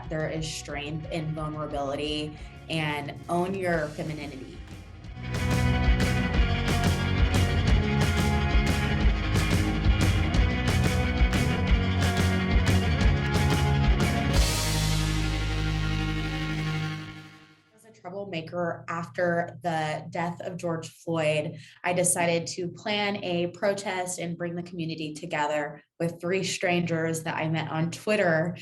that there is strength in vulnerability and own your femininity. Troublemaker after the death of George Floyd, I decided to plan a protest and bring the community together with three strangers that I met on Twitter,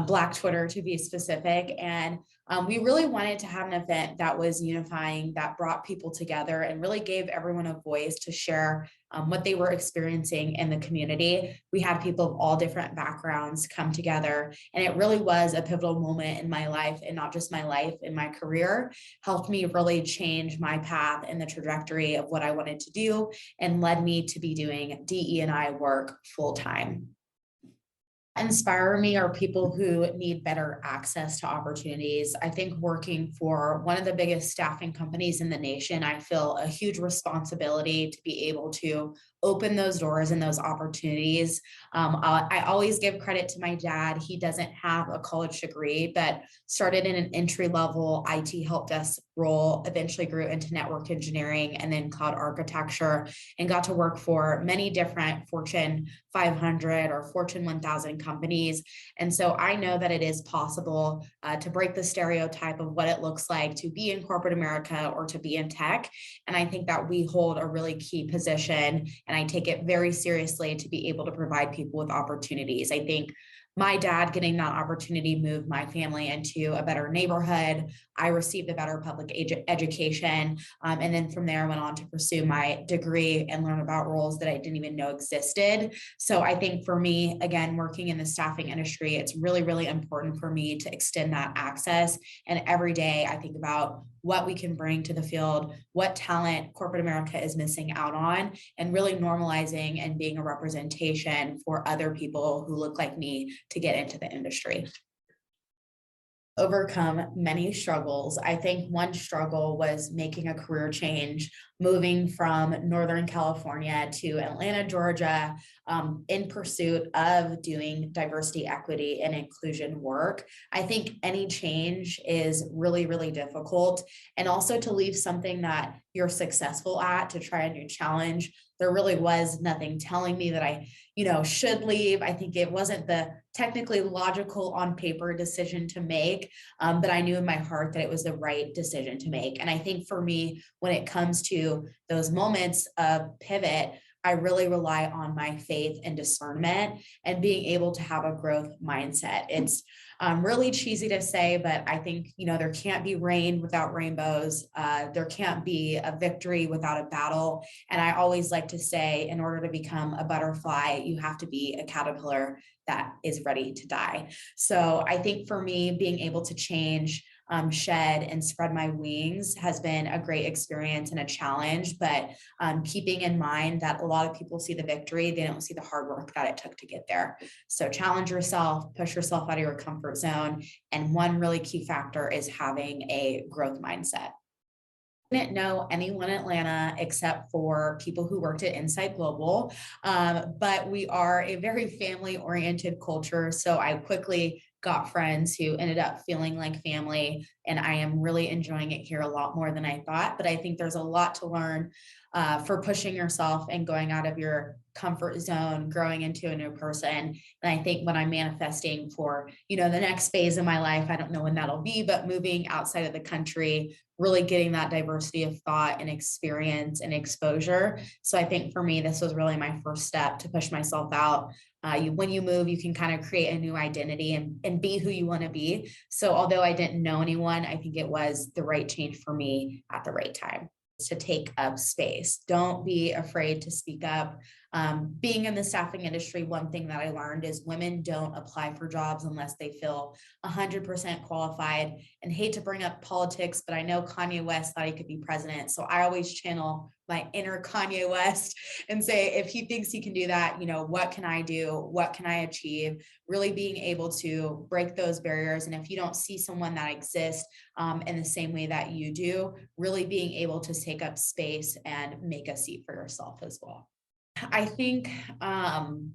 Black Twitter to be specific. And we really wanted to have an event that was unifying, that brought people together and really gave everyone a voice to share what they were experiencing in the community. We had people of all different backgrounds come together, and it really was a pivotal moment in my life, and not just my life, in my career. Helped me really change my path and the trajectory of what I wanted to do, and led me to be doing DE&I work full time. Inspire me are people who need better access to opportunities. I think working for one of the biggest staffing companies in the nation, I feel a huge responsibility to be able to open those doors and those opportunities. I always give credit to my dad. He doesn't have a college degree, but started in an entry-level IT help desk role, eventually grew into network engineering and then cloud architecture, and got to work for many different Fortune 500 or Fortune 1000 companies. And so I know that it is possible to break the stereotype of what it looks like to be in corporate America or to be in tech. And I think that we hold a really key position, and I take it very seriously to be able to provide people with opportunities. I think my dad getting that opportunity moved my family into a better neighborhood. I received a better public education. And then from there, I went on to pursue my degree and learn about roles that I didn't even know existed. So I think for me, again, working in the staffing industry, it's really, really important for me to extend that access. And every day I think about what we can bring to the field, what talent corporate America is missing out on, and really normalizing and being a representation for other people who look like me to get into the industry. Overcome many struggles. I think one struggle was making a career change, moving from Northern California to Atlanta, Georgia, in pursuit of doing diversity, equity, and inclusion work. I think any change is really, really difficult. And also to leave something that you're successful at to try a new challenge. There really was nothing telling me that I, should leave. I think it wasn't the technically logical on paper decision to make, but I knew in my heart that it was the right decision to make. And I think for me, when it comes to those moments of pivot, I really rely on my faith and discernment and being able to have a growth mindset. It's really cheesy to say, but I think, there can't be rain without rainbows. There can't be a victory without a battle. And I always like to say, in order to become a butterfly, you have to be a caterpillar that is ready to die. So I think for me, being able to change, shed and spread my wings has been a great experience and a challenge, but keeping in mind that a lot of people see the victory, they don't see the hard work that it took to get there. So challenge yourself, push yourself out of your comfort zone. And one really key factor is having a growth mindset. I didn't know anyone in Atlanta except for people who worked at Insight Global, but we are a very family-oriented culture. So I quickly got friends who ended up feeling like family, and I am really enjoying it here a lot more than I thought. But I think there's a lot to learn for pushing yourself and going out of your comfort zone, growing into a new person. And I think when I'm manifesting for, the next phase of my life, I don't know when that'll be, but moving outside of the country, really getting that diversity of thought and experience and exposure. So I think for me, this was really my first step to push myself out. When you move, you can kind of create a new identity and be who you want to be. So although I didn't know anyone, I think it was the right change for me at the right time. To take up space. Don't be afraid to speak up. Being in the staffing industry, one thing that I learned is women don't apply for jobs unless they feel 100% qualified. And hate to bring up politics, but I know Kanye West thought he could be president. So I always channel my inner Kanye West and say, if he thinks he can do that, what can I do? What can I achieve? Really being able to break those barriers. And if you don't see someone that exists in the same way that you do, really being able to take up space and make a seat for yourself as well. I think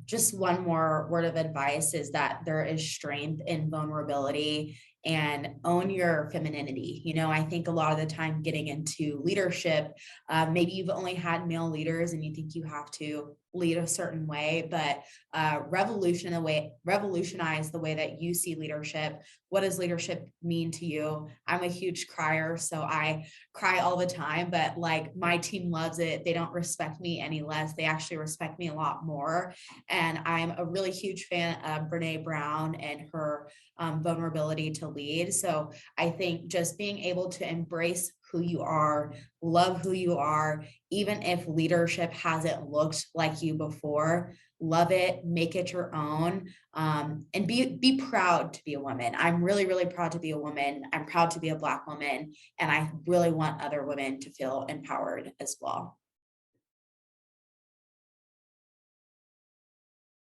just one more word of advice is that there is strength in vulnerability, and own your femininity. I think a lot of the time getting into leadership, maybe you've only had male leaders and you think you have to lead a certain way, but revolutionize the way that you see leadership. What does leadership mean to you? I'm a huge crier, so I cry all the time, but like my team loves it. They don't respect me any less. They actually respect me a lot more. And I'm a really huge fan of Brene Brown and her vulnerability to lead. So I think just being able to embrace who you are, love who you are, even if leadership hasn't looked like you before, love it, make it your own, and be proud to be a woman. I'm really, really proud to be a woman. I'm proud to be a Black woman, and I really want other women to feel empowered as well.